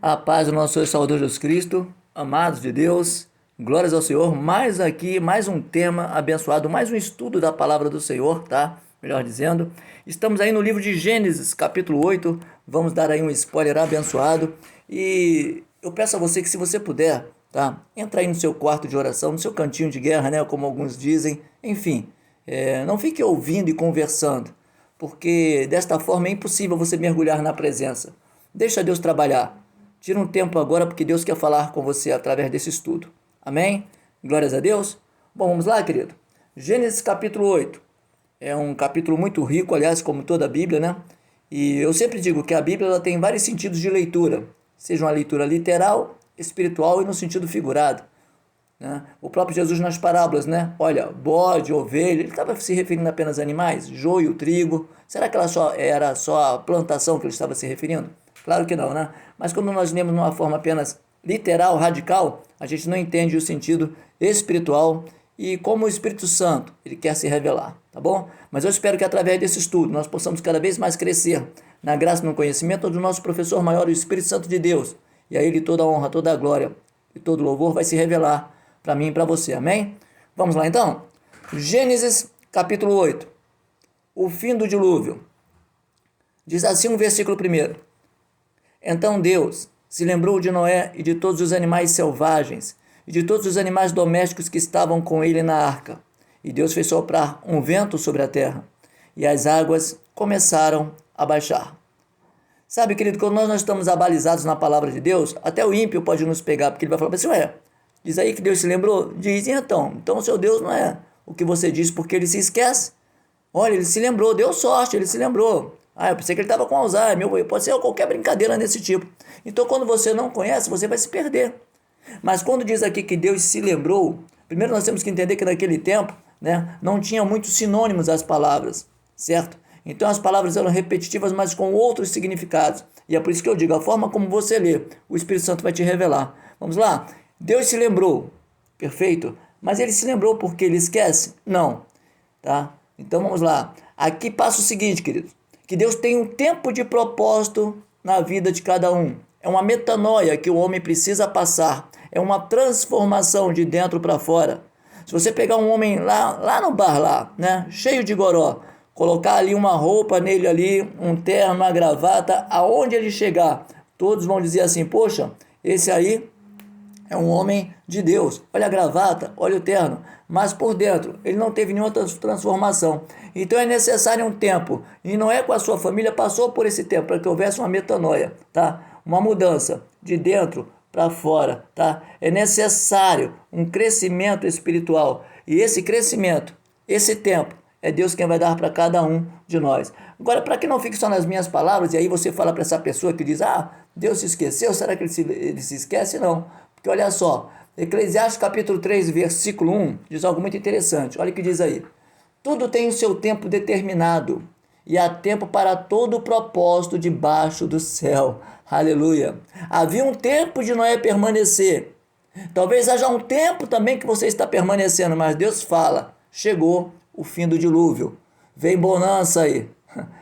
A paz do nosso Senhor e Salvador Jesus Cristo, amados de Deus, glórias ao Senhor. Mais um tema abençoado, mais um estudo da palavra do Senhor, tá? Melhor dizendo. Estamos aí no livro de Gênesis, capítulo 8. Vamos dar aí um spoiler abençoado. E eu peço a você que, se você puder, tá? Entra aí no seu quarto de oração, no seu cantinho de guerra, né? Como alguns dizem. Enfim, não fique ouvindo e conversando, porque desta forma é impossível você mergulhar na presença. Deixa Deus trabalhar. Tira um tempo agora, porque Deus quer falar com você através desse estudo. Amém? Glórias a Deus. Bom, vamos lá, querido. Gênesis capítulo 8. É um capítulo muito rico, aliás, como toda a Bíblia, né? E eu sempre digo que a Bíblia ela tem vários sentidos de leitura. Seja uma leitura literal, espiritual e no sentido figurado, né? O próprio Jesus nas parábolas, né? Olha, bode, ovelha, ele estava se referindo apenas a animais? Joio, trigo. Será que era só a plantação que ele estava se referindo? Claro que não, né? Mas quando nós lemos de uma forma apenas literal, radical, a gente não entende o sentido espiritual e como o Espírito Santo ele quer se revelar, tá bom? Mas eu espero que através desse estudo nós possamos cada vez mais crescer na graça e no conhecimento do nosso professor maior, o Espírito Santo de Deus. E a ele toda a honra, toda a glória e todo o louvor vai se revelar para mim e para você, amém? Vamos lá então? Gênesis capítulo 8. O fim do dilúvio. Diz assim o versículo 1. Então Deus se lembrou de Noé e de todos os animais selvagens e de todos os animais domésticos que estavam com ele na arca. E Deus fez soprar um vento sobre a terra, e as águas começaram a baixar. Sabe, querido, quando nós não estamos abalizados na palavra de Deus, até o ímpio pode nos pegar, porque ele vai falar assim, diz aí que Deus se lembrou? Diz, então o seu Deus não é o que você diz porque ele se esquece. Olha, ele se lembrou, deu sorte, ele se lembrou. Eu pensei que ele estava com Alzheimer, pode ser qualquer brincadeira desse tipo. Então, quando você não conhece, você vai se perder. Mas quando diz aqui que Deus se lembrou, primeiro nós temos que entender que naquele tempo, né, não tinha muitos sinônimos às palavras, certo? Então as palavras eram repetitivas, mas com outros significados. E é por isso que eu digo, a forma como você lê, o Espírito Santo vai te revelar. Vamos lá? Deus se lembrou, perfeito? Mas ele se lembrou porque ele esquece? Não, tá? Então vamos lá. Aqui passa o seguinte, queridos, que Deus tem um tempo de propósito na vida de cada um. É uma metanoia que o homem precisa passar. É uma transformação de dentro para fora. Se você pegar um homem lá no bar, né, cheio de goró, colocar ali uma roupa nele ali, um terno, uma gravata, aonde ele chegar, todos vão dizer assim, poxa, esse aí é um homem de Deus. Olha a gravata, olha o terno. Mas por dentro, ele não teve nenhuma transformação. Então é necessário um tempo. E não é com a sua família, passou por esse tempo, para que houvesse uma metanoia, tá? Uma mudança de dentro para fora, tá? É necessário um crescimento espiritual. E esse crescimento, esse tempo, é Deus quem vai dar para cada um de nós. Agora, para que não fique só nas minhas palavras, e aí você fala para essa pessoa que diz, Deus se esqueceu, será que ele se esquece? Não. Porque olha só, Eclesiastes capítulo 3, versículo 1, diz algo muito interessante. Olha o que diz aí. Tudo tem o seu tempo determinado, e há tempo para todo o propósito debaixo do céu. Aleluia. Havia um tempo de Noé permanecer. Talvez haja um tempo também que você está permanecendo, mas Deus fala, chegou o fim do dilúvio. Vem bonança aí.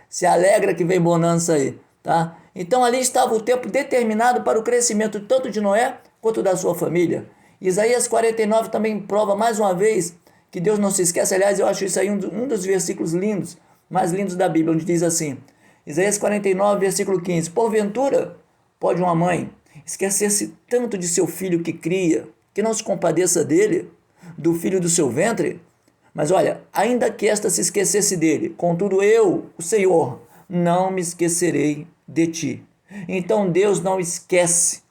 Se alegra que vem bonança aí, tá? Então ali estava o tempo determinado para o crescimento tanto de Noé quanto da sua família. Isaías 49 também prova mais uma vez que Deus não se esquece. Aliás, eu acho isso aí um dos versículos lindos, mais lindos da Bíblia, onde diz assim, Isaías 49, versículo 15, porventura pode uma mãe esquecer-se tanto de seu filho que cria, que não se compadeça dele, do filho do seu ventre? Mas olha, ainda que esta se esquecesse dele, contudo eu, o Senhor, não me esquecerei de ti. Então Deus não esquece,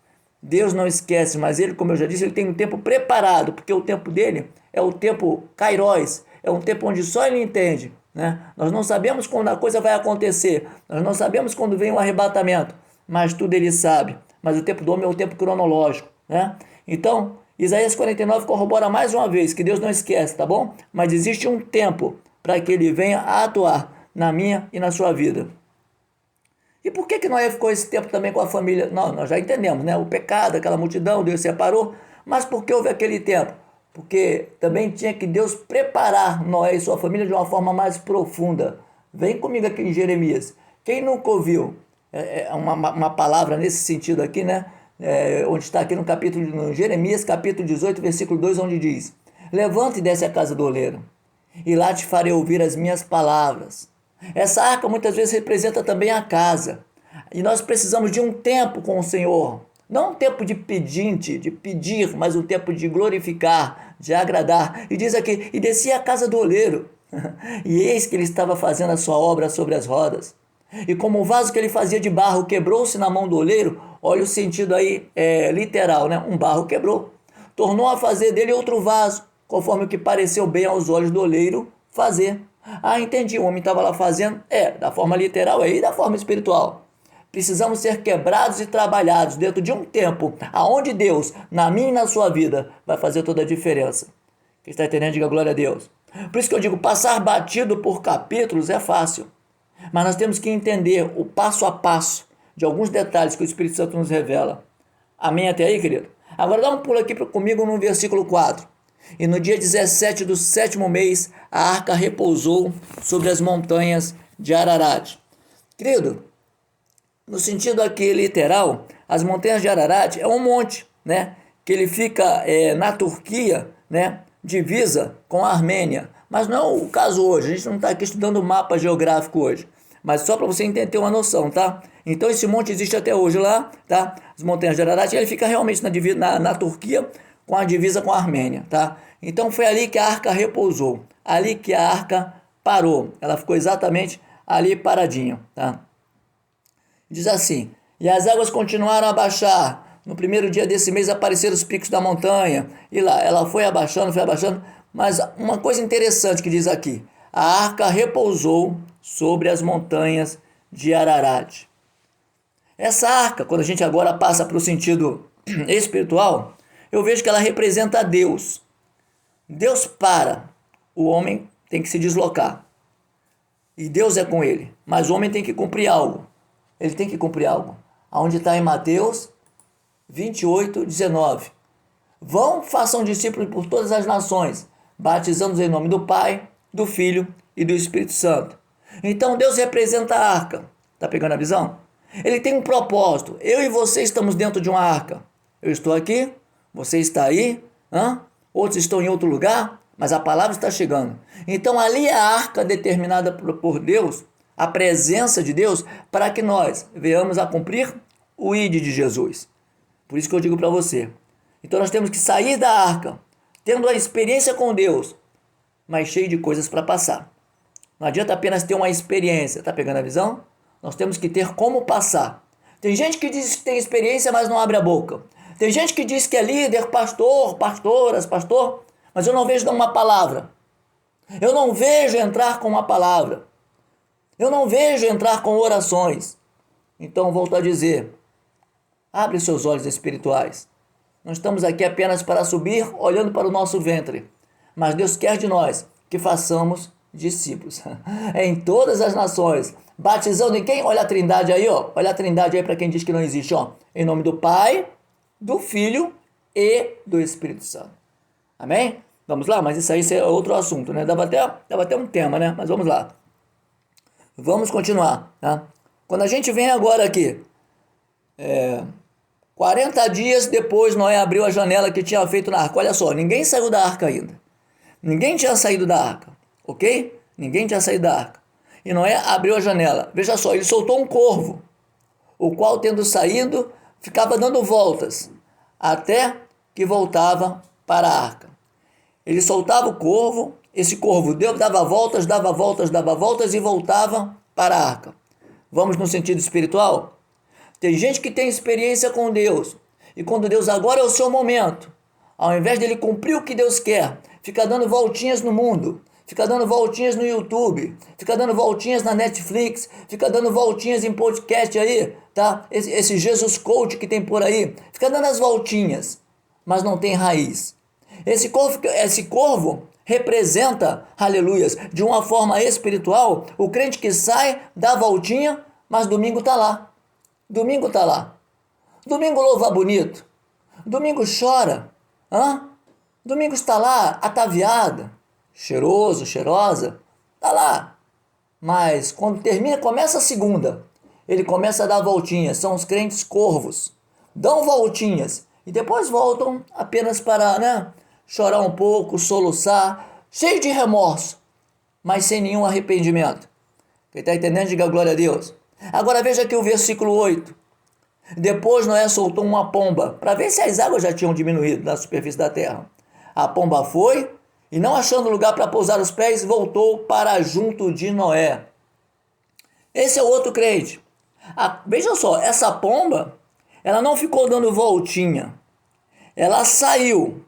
mas ele, como eu já disse, ele tem um tempo preparado, porque o tempo dele é o tempo kairos, é um tempo onde só ele entende, né? Nós não sabemos quando a coisa vai acontecer, nós não sabemos quando vem o arrebatamento, mas tudo ele sabe. Mas o tempo do homem é o tempo cronológico, né? Então, Isaías 49 corrobora mais uma vez que Deus não esquece, tá bom? Mas existe um tempo para que ele venha a atuar na minha e na sua vida. E por que Noé ficou esse tempo também com a família? Não, nós já entendemos, né? O pecado, aquela multidão, Deus separou. Mas por que houve aquele tempo? Porque também tinha que Deus preparar Noé e sua família de uma forma mais profunda. Vem comigo aqui em Jeremias. Quem nunca ouviu uma palavra nesse sentido aqui, né? onde está aqui no Jeremias capítulo 18, versículo 2, onde diz: levante e desce à casa do oleiro, e lá te farei ouvir as minhas palavras. Essa arca muitas vezes representa também a casa, e nós precisamos de um tempo com o Senhor, não um tempo de pedinte, de pedir, mas um tempo de glorificar, de agradar. E diz aqui: e descia à casa do oleiro, e eis que ele estava fazendo a sua obra sobre as rodas. E como o vaso que ele fazia de barro quebrou-se na mão do oleiro, olha o sentido aí literal, né? Um barro quebrou. Tornou a fazer dele outro vaso, conforme o que pareceu bem aos olhos do oleiro fazer. Ah, entendi, o homem estava lá fazendo, da forma literal e da forma espiritual. Precisamos ser quebrados e trabalhados dentro de um tempo aonde Deus, na minha e na sua vida, vai fazer toda a diferença. Quem está entendendo, diga glória a Deus. Por isso que eu digo, passar batido por capítulos é fácil. Mas nós temos que entender o passo a passo de alguns detalhes que o Espírito Santo nos revela. Amém até aí, querido? Agora dá um pulo aqui comigo no versículo 4. E no dia 17 do 7º mês, a arca repousou sobre as montanhas de Ararat. Querido, no sentido aqui literal, as montanhas de Ararat é um monte, né? Que ele fica na Turquia, né? Divisa com a Armênia. Mas não é o caso hoje, a gente não está aqui estudando mapa geográfico hoje. Mas só para você entender uma noção, tá? Então esse monte existe até hoje lá, tá? As montanhas de Ararat, ele fica realmente na Turquia, com a divisa com a Armênia, tá? Então foi ali que a arca repousou, ali que a arca parou. Ela ficou exatamente ali paradinha, tá? Diz assim: e as águas continuaram a baixar. No primeiro dia desse mês apareceram os picos da montanha. E lá, ela foi abaixando. Mas uma coisa interessante que diz aqui: a arca repousou sobre as montanhas de Ararat. Essa arca, quando a gente agora passa para o sentido espiritual, eu vejo que ela representa a Deus. Deus para, o homem tem que se deslocar. E Deus é com ele, mas o homem tem que cumprir algo. Ele tem que cumprir algo. Aonde está em Mateus 28, 19. Vão, façam discípulos por todas as nações, batizando-os em nome do Pai, do Filho e do Espírito Santo. Então Deus representa a arca. Está pegando a visão? Ele tem um propósito. Eu e você estamos dentro de uma arca. Eu estou aqui, você está aí, outros estão em outro lugar, mas a palavra está chegando. Então ali é a arca determinada por Deus, a presença de Deus, para que nós venhamos a cumprir o ID de Jesus. Por isso que eu digo para você. Então nós temos que sair da arca, tendo a experiência com Deus, mas cheio de coisas para passar. Não adianta apenas ter uma experiência, tá pegando a visão? Nós temos que ter como passar. Tem gente que diz que tem experiência, mas não abre a boca. Tem gente que diz que é líder, pastor, mas eu não vejo dar uma palavra. Eu não vejo entrar com uma palavra. Eu não vejo entrar com orações. Então, volto a dizer, abre seus olhos espirituais. Não estamos aqui apenas para subir olhando para o nosso ventre, mas Deus quer de nós que façamos discípulos em todas as nações, batizando em quem? Olha a trindade aí, ó. Olha a trindade aí para quem diz que não existe, ó. Em nome do Pai, do Filho e do Espírito Santo. Amém? Vamos lá, mas isso aí é outro assunto, né? Dava até um tema, né? Mas vamos lá. Vamos continuar, tá? Quando a gente vem agora aqui, 40 dias depois Noé abriu a janela que tinha feito na arca. Olha só, ninguém saiu da arca ainda. Ninguém tinha saído da arca, ok? Ninguém tinha saído da arca. E Noé abriu a janela. Veja só, ele soltou um corvo, o qual, tendo saído, ficava dando voltas, até que voltava para a arca. Ele soltava o corvo, esse corvo dava voltas e voltava para a arca. Vamos no sentido espiritual? Tem gente que tem experiência com Deus, e quando Deus agora é o seu momento, ao invés dele cumprir o que Deus quer, fica dando voltinhas no mundo, fica dando voltinhas no YouTube, fica dando voltinhas na Netflix, fica dando voltinhas em podcast aí, tá? Esse Jesus Coach que tem por aí, fica dando as voltinhas, mas não tem raiz. Esse corvo representa, aleluias, de uma forma espiritual, o crente que sai, dá a voltinha, mas domingo está lá. Domingo está lá. Domingo louva bonito. Domingo chora. Domingo está lá, ataviada, cheiroso, cheirosa. Está lá. Mas quando termina, começa a segunda. Ele começa a dar voltinhas. São os crentes corvos. dão voltinhas e depois voltam apenas para, chorar um pouco, soluçar, cheio de remorso, mas sem nenhum arrependimento. Quem está entendendo, diga glória a Deus. Agora veja aqui o versículo 8. Depois Noé soltou uma pomba, para ver se as águas já tinham diminuído na superfície da terra. A pomba foi, e não achando lugar para pousar os pés, voltou para junto de Noé. Esse é o outro crente. Veja só, essa pomba, ela não ficou dando voltinha. Ela saiu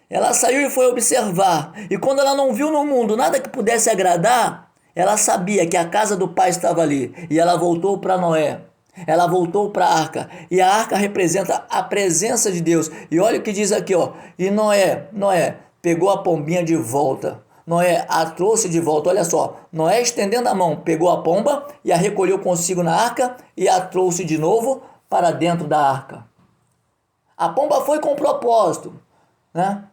e foi observar. E quando ela não viu no mundo nada que pudesse agradar, ela sabia que a casa do pai estava ali. E ela voltou para Noé. Ela voltou para a arca. E a arca representa a presença de Deus. E olha o que diz aqui, ó. E Noé pegou a pombinha de volta. Noé a trouxe de volta. Olha só. Noé, estendendo a mão, pegou a pomba e a recolheu consigo na arca e a trouxe de novo para dentro da arca. A pomba foi com propósito, né?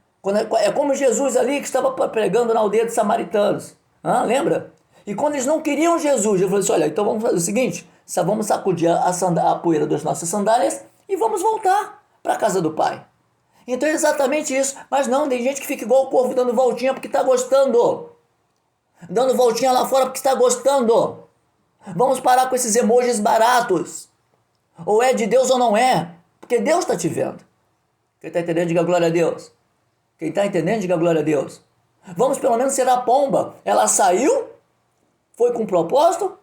É como Jesus ali que estava pregando na aldeia de samaritanos. Lembra? E quando eles não queriam Jesus, ele falou assim, olha, então vamos fazer o seguinte, vamos sacudir a poeira das nossas sandálias e vamos voltar para a casa do Pai. Então é exatamente isso. Mas não, tem gente que fica igual o corvo dando voltinha porque está gostando. Dando voltinha lá fora porque está gostando. Vamos parar com esses emojis baratos. Ou é de Deus ou não é. Porque Deus está te vendo. Quem está entendendo, diga glória a Deus. Quem está entendendo, diga glória a Deus. Vamos pelo menos ser a pomba. Ela saiu, foi com propósito,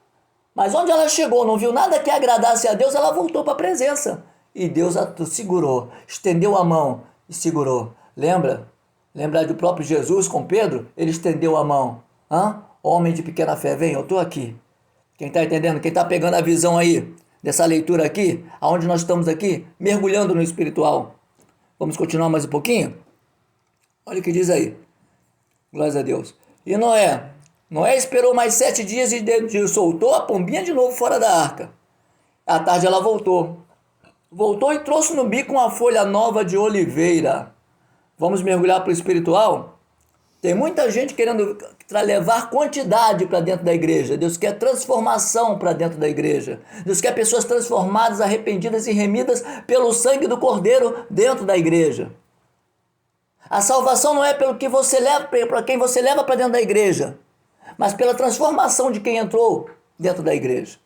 mas onde ela chegou, não viu nada que agradasse a Deus, ela voltou para a presença. E Deus a segurou, estendeu a mão e segurou. Lembra? Lembra do próprio Jesus com Pedro? Ele estendeu a mão. Homem de pequena fé, vem, eu estou aqui. Quem está entendendo? Quem está pegando a visão aí dessa leitura aqui, aonde nós estamos aqui, mergulhando no espiritual. Vamos continuar mais um pouquinho? Olha o que diz aí. Glória a Deus. E Noé esperou mais 7 dias e soltou a pombinha de novo fora da arca. À tarde ela voltou. Voltou e trouxe no bico uma folha nova de oliveira. Vamos mergulhar para o espiritual? Tem muita gente querendo levar quantidade para dentro da igreja. Deus quer transformação para dentro da igreja. Deus quer pessoas transformadas, arrependidas e remidas pelo sangue do Cordeiro dentro da igreja. A salvação não é pelo que você leva, para quem você leva para dentro da igreja, mas pela transformação de quem entrou dentro da igreja.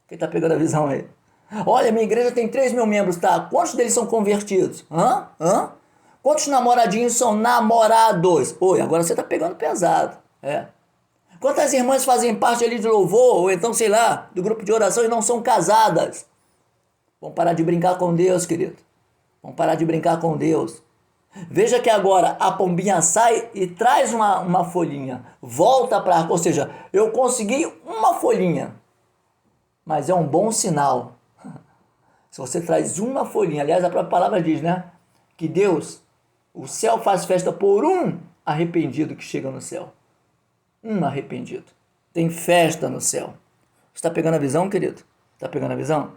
Quem está pegando a visão aí? Olha, minha igreja tem 3.000 membros, tá? Quantos deles são convertidos? Quantos namoradinhos são namorados? Oi, agora você está pegando pesado. Quantas irmãs fazem parte ali de louvor, ou então, sei lá, do grupo de oração e não são casadas? Vamos parar de brincar com Deus, querido. Vamos parar de brincar com Deus. Veja que agora a pombinha sai e traz uma folhinha. Volta para a arca, ou seja, eu consegui uma folhinha. Mas é um bom sinal. Se você traz uma folhinha, aliás, a própria palavra diz, que Deus, o céu faz festa por um arrependido que chega no céu. Um arrependido. Tem festa no céu. Está pegando a visão, querido? Está pegando a visão?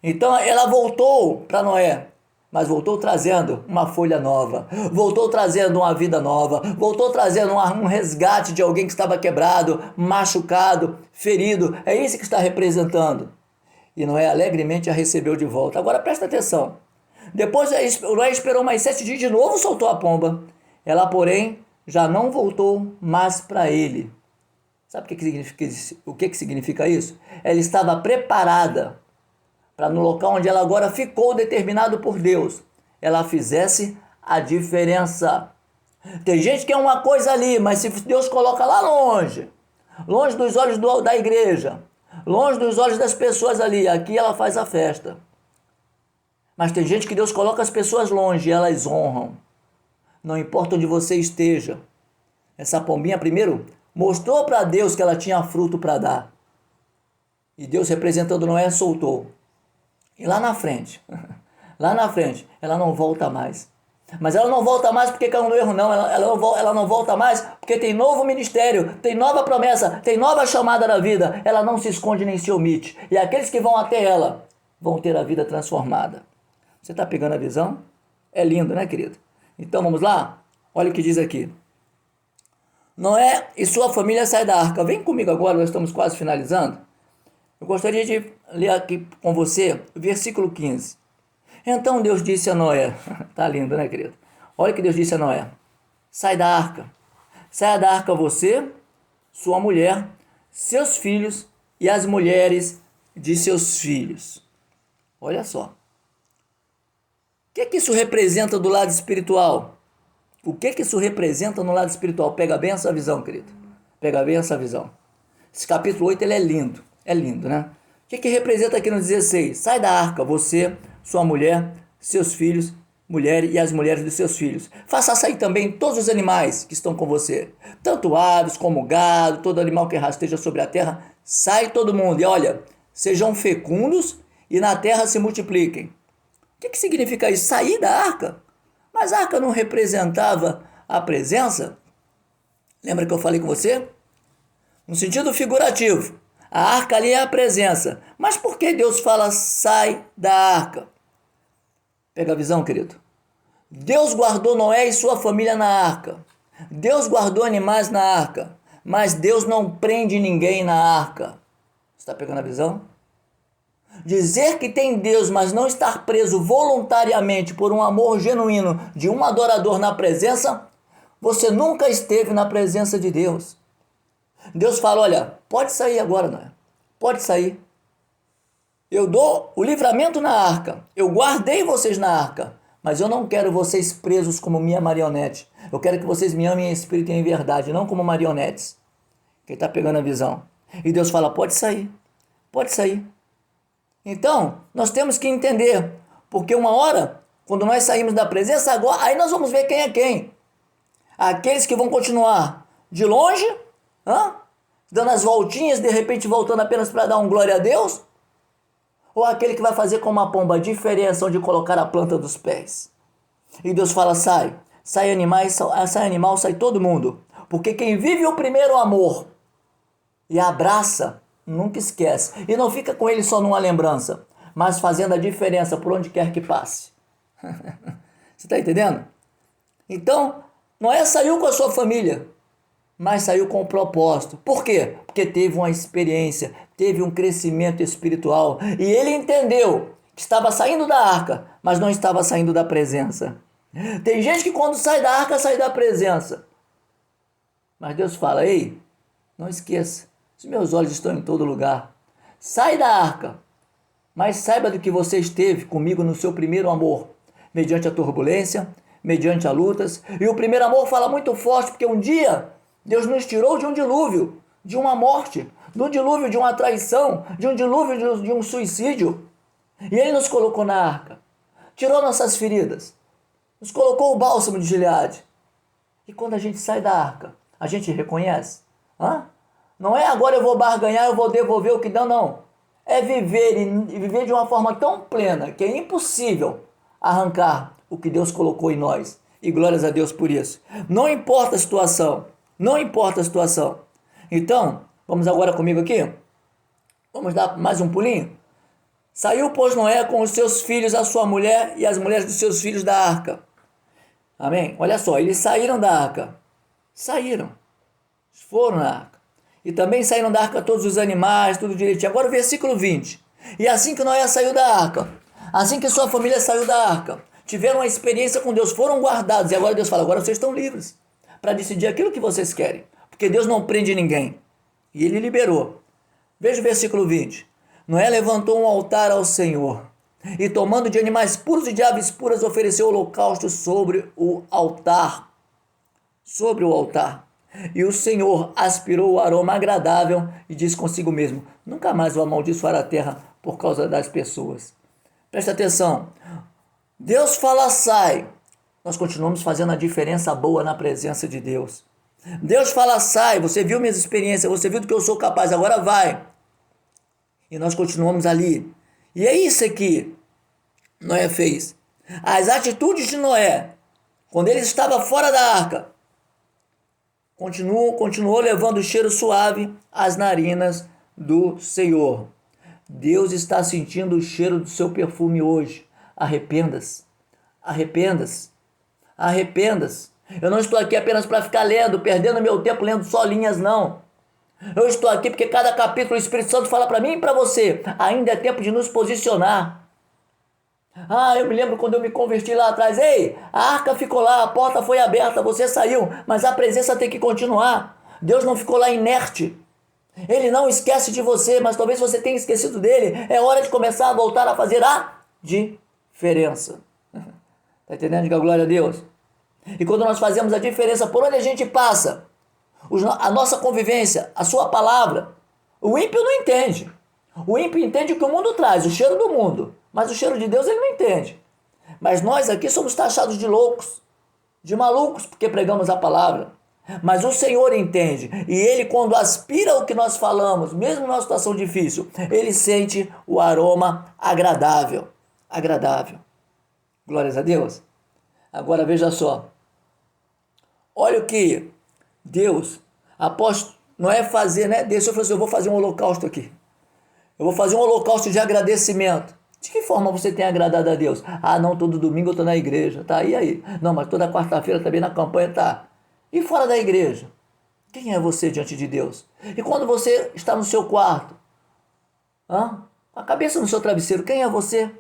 Então ela voltou para Noé, mas voltou trazendo uma folha nova, voltou trazendo uma vida nova, voltou trazendo um resgate de alguém que estava quebrado, machucado, ferido. É isso que está representando. E Noé alegremente a recebeu de volta. Agora presta atenção. Depois Noé esperou mais 7 dias, de novo soltou a pomba. Ela, porém, já não voltou mais para ele. Sabe o que significa isso? Ela estava preparada para no local onde ela agora ficou determinado por Deus, ela fizesse a diferença. Tem gente que é uma coisa ali, mas se Deus coloca lá longe, longe dos olhos da igreja, longe dos olhos das pessoas ali, aqui ela faz a festa. Mas tem gente que Deus coloca as pessoas longe e elas honram. Não importa onde você esteja. Essa pombinha primeiro mostrou para Deus que ela tinha fruto para dar. E Deus, representando Noé, soltou. E lá na frente, ela não volta mais. Mas ela não volta mais porque caiu no erro, não. Ela não volta mais porque tem novo ministério, tem nova promessa, tem nova chamada na vida. Ela não se esconde nem se omite. E aqueles que vão até ela vão ter a vida transformada. Você está pegando a visão? É lindo, né, querido? Então vamos lá? Olha o que diz aqui. Noé e sua família saem da arca. Vem comigo agora, nós estamos quase finalizando. Eu gostaria de ler aqui com você o versículo 15. Então Deus disse a Noé, tá lindo, né, querido? Olha o que Deus disse a Noé: sai da arca. Saia da arca você, sua mulher, seus filhos e as mulheres de seus filhos. Olha só. O que isso representa do lado espiritual? O que isso representa no lado espiritual? Pega bem essa visão, querido. Pega bem essa visão. Esse capítulo 8 ele é lindo. É lindo, né? O que representa aqui no 16? Sai da arca, você, sua mulher, seus filhos, mulher e as mulheres dos seus filhos. Faça sair também todos os animais que estão com você. Tanto aves como gado, todo animal que rasteja sobre a terra. Sai todo mundo. E olha, sejam fecundos e na terra se multipliquem. O que significa isso? Sair da arca? Mas a arca não representava a presença? Lembra que eu falei com você? No sentido figurativo, a arca ali é a presença. Mas por que Deus fala sai da arca? Pega a visão, querido. Deus guardou Noé e sua família na arca. Deus guardou animais na arca. Mas Deus não prende ninguém na arca. Está pegando a visão? Dizer que tem Deus, mas não estar preso voluntariamente por um amor genuíno de um adorador na presença, você nunca esteve na presença de Deus. Deus fala, olha, pode sair agora, Noé. Pode sair. Eu dou o livramento na arca. Eu guardei vocês na arca. Mas eu não quero vocês presos como minha marionete. Eu quero que vocês me amem em espírito e em verdade, não como marionetes. Quem está pegando a visão? E Deus fala, pode sair. Pode sair. Então, nós temos que entender. Porque uma hora, quando nós saímos da presença, agora, aí nós vamos ver quem é quem. Aqueles que vão continuar de longe, dando as voltinhas, de repente voltando apenas para dar um glória a Deus, ou aquele que vai fazer como uma pomba, a diferença onde colocar a planta dos pés. E Deus fala, sai animal, sai todo mundo, porque quem vive o primeiro amor e abraça, nunca esquece, e não fica com ele só numa lembrança, mas fazendo a diferença por onde quer que passe. Você está entendendo? Então, Noé saiu com a sua família, mas saiu com um propósito. Por quê? Porque teve uma experiência, teve um crescimento espiritual. E ele entendeu que estava saindo da arca, mas não estava saindo da presença. Tem gente que quando sai da arca, sai da presença. Mas Deus fala, ei, não esqueça, os meus olhos estão em todo lugar. Sai da arca, mas saiba do que você esteve comigo no seu primeiro amor, mediante a turbulência, mediante as lutas. E o primeiro amor fala muito forte, porque um dia Deus nos tirou de um dilúvio, de uma morte, de um dilúvio de uma traição, de um dilúvio de um suicídio. E Ele nos colocou na arca, tirou nossas feridas, nos colocou o bálsamo de Gileade. E quando a gente sai da arca, a gente reconhece. Não é agora eu vou barganhar, eu vou devolver o que dão, não. É viver e viver de uma forma tão plena que é impossível arrancar o que Deus colocou em nós. E glórias a Deus por isso. Não importa a situação. Não importa a situação. Então, vamos agora comigo aqui? Vamos dar mais um pulinho? Saiu, pois, Noé com os seus filhos, a sua mulher e as mulheres dos seus filhos da arca. Amém? Olha só, eles saíram da arca. Saíram. Foram na arca. E também saíram da arca todos os animais, tudo direitinho. Agora o versículo 20. E assim que Noé saiu da arca, assim que sua família saiu da arca, tiveram uma experiência com Deus, foram guardados. E agora Deus fala, agora vocês estão livres para decidir aquilo que vocês querem. Porque Deus não prende ninguém. E Ele liberou. Veja o versículo 20. Noé levantou um altar ao Senhor. E tomando de animais puros e de aves puras, ofereceu holocausto sobre o altar. Sobre o altar. E o Senhor aspirou o aroma agradável e disse consigo mesmo, nunca mais vou amaldiçoar a terra por causa das pessoas. Presta atenção. Deus fala, sai. Nós continuamos fazendo a diferença boa na presença de Deus. Deus fala, sai. Você viu minhas experiências, você viu do que eu sou capaz, agora vai. E nós continuamos ali. E é isso que Noé fez. As atitudes de Noé, quando ele estava fora da arca, continuou levando o cheiro suave às narinas do Senhor. Deus está sentindo o cheiro do seu perfume hoje. Arrependa-se. Arrependa-se. Arrependa-se. Eu não estou aqui apenas para ficar lendo, perdendo meu tempo lendo só linhas, não. Eu estou aqui porque cada capítulo o Espírito Santo fala para mim e para você. Ainda é tempo de nos posicionar. Ah, eu me lembro quando eu me converti lá atrás. Ei, a arca ficou lá, a porta foi aberta, você saiu, mas a presença tem que continuar. Deus não ficou lá inerte. Ele não esquece de você, mas talvez você tenha esquecido dele. É hora de começar a voltar a fazer a diferença. Está entendendo? Diga glória a Deus. E quando nós fazemos a diferença por onde a gente passa, a nossa convivência, a sua palavra, o ímpio não entende. O ímpio entende o que o mundo traz, o cheiro do mundo. Mas o cheiro de Deus ele não entende. Mas nós aqui somos taxados de loucos, de malucos, porque pregamos a palavra. Mas o Senhor entende. E Ele, quando aspira o que nós falamos, mesmo numa situação difícil, Ele sente o aroma agradável. Agradável. Glórias a Deus. Agora veja só. Olha o que Deus, após Noé fazer, né? Deus falou assim, eu vou fazer um holocausto aqui. Eu vou fazer um holocausto de agradecimento. De que forma você tem agradado a Deus? Ah, não, todo domingo eu estou na igreja, tá? E aí? Não, mas toda quarta-feira também na campanha, tá? E fora da igreja? Quem é você diante de Deus? E quando você está no seu quarto, com a cabeça no seu travesseiro, quem é você?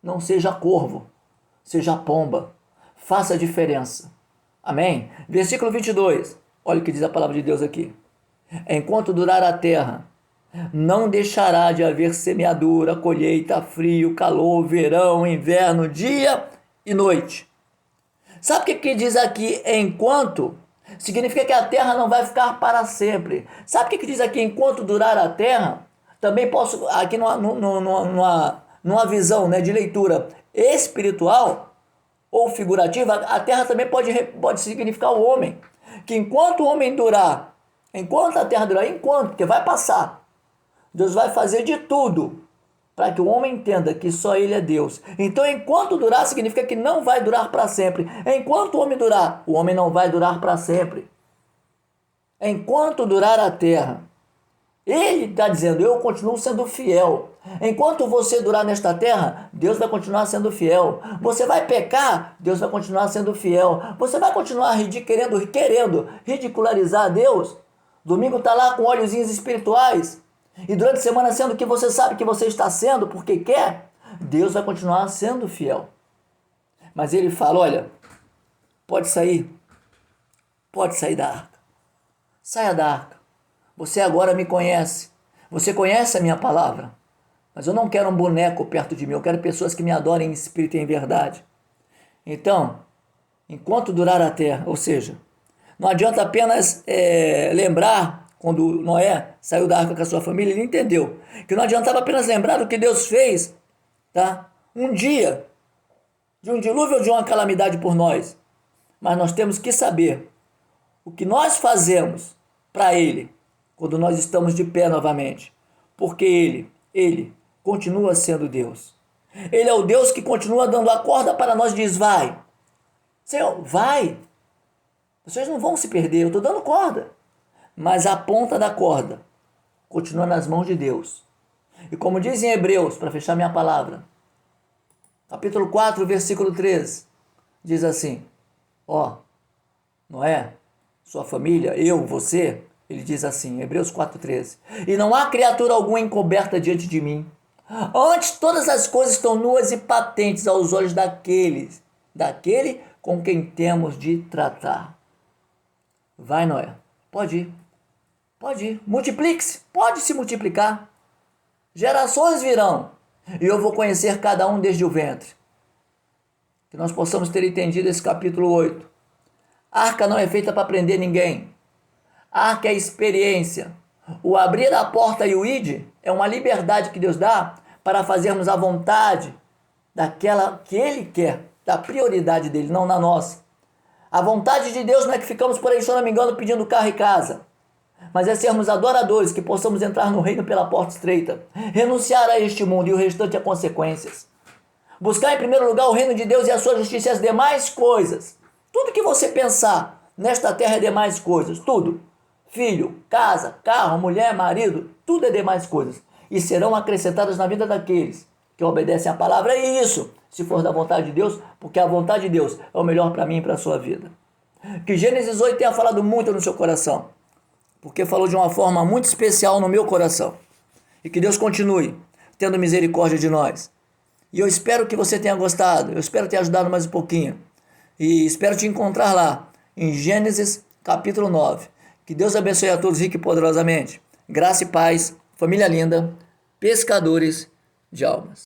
Não seja corvo, seja pomba. Faça a diferença. Amém? Versículo 22. Olha o que diz a palavra de Deus aqui. Enquanto durar a terra, não deixará de haver semeadura, colheita, frio, calor, verão, inverno, dia e noite. Sabe o que diz aqui enquanto? Significa que a terra não vai ficar para sempre. Sabe o que diz aqui enquanto durar a terra? Também posso, aqui numa visão, né, de leitura espiritual ou figurativa, a terra também pode significar o homem. Que enquanto o homem durar, enquanto a terra durar, porque vai passar. Deus vai fazer de tudo para que o homem entenda que só Ele é Deus. Então, enquanto durar, significa que não vai durar para sempre. Enquanto o homem durar, o homem não vai durar para sempre. Enquanto durar a terra, Ele está dizendo, eu continuo sendo fiel. Enquanto você durar nesta terra, Deus vai continuar sendo fiel. Você vai pecar, Deus vai continuar sendo fiel. Você vai continuar querendo ridicularizar Deus. Domingo está lá com olhozinhos espirituais. E durante a semana, sendo que você sabe que você está sendo porque quer, Deus vai continuar sendo fiel. Mas Ele fala, olha, pode sair da arca. Saia da arca. Você agora me conhece. Você conhece a minha palavra. Mas eu não quero um boneco perto de mim. Eu quero pessoas que me adorem em espírito e em verdade. Então, enquanto durar a terra, ou seja, não adianta apenas lembrar. Quando Noé saiu da arca com a sua família, ele entendeu que não adiantava apenas lembrar do que Deus fez, tá? Um dia, de um dilúvio ou de uma calamidade por nós. Mas nós temos que saber o que nós fazemos para Ele, quando nós estamos de pé novamente. Porque Ele continua sendo Deus. Ele é o Deus que continua dando a corda para nós e diz, vai. Senhor, vai. Vocês não vão se perder, eu estou dando corda. Mas a ponta da corda continua nas mãos de Deus. E como diz em Hebreus, para fechar minha palavra, capítulo 4, versículo 13, diz assim, Noé, sua família, eu, você, ele diz assim, Hebreus 4,13, e não há criatura alguma encoberta diante de mim. Antes todas as coisas estão nuas e patentes aos olhos daquele com quem temos de tratar. Vai, Noé, pode ir. Pode ir, multiplique-se, pode se multiplicar. Gerações virão, e eu vou conhecer cada um desde o ventre. Que nós possamos ter entendido esse capítulo 8. A arca não é feita para prender ninguém. A arca é experiência. O abrir a porta e o ide é uma liberdade que Deus dá para fazermos a vontade daquela que Ele quer, da prioridade dEle, não na nossa. A vontade de Deus não é que ficamos por aí, se eu não me engano, pedindo carro e casa. Mas é sermos adoradores, que possamos entrar no reino pela porta estreita, renunciar a este mundo e o restante a consequências. Buscar em primeiro lugar o reino de Deus e a sua justiça e as demais coisas. Tudo que você pensar nesta terra é demais coisas, tudo. Filho, casa, carro, mulher, marido, tudo é demais coisas. E serão acrescentadas na vida daqueles que obedecem à palavra. E isso, se for da vontade de Deus, porque a vontade de Deus é o melhor para mim e para a sua vida. Que Gênesis 8 tenha falado muito no seu coração, porque falou de uma forma muito especial no meu coração. E que Deus continue tendo misericórdia de nós. E eu espero que você tenha gostado, eu espero ter ajudado mais um pouquinho. E espero te encontrar lá, em Gênesis capítulo 9. Que Deus abençoe a todos rico e poderosamente. Graça e paz, família linda, pescadores de almas.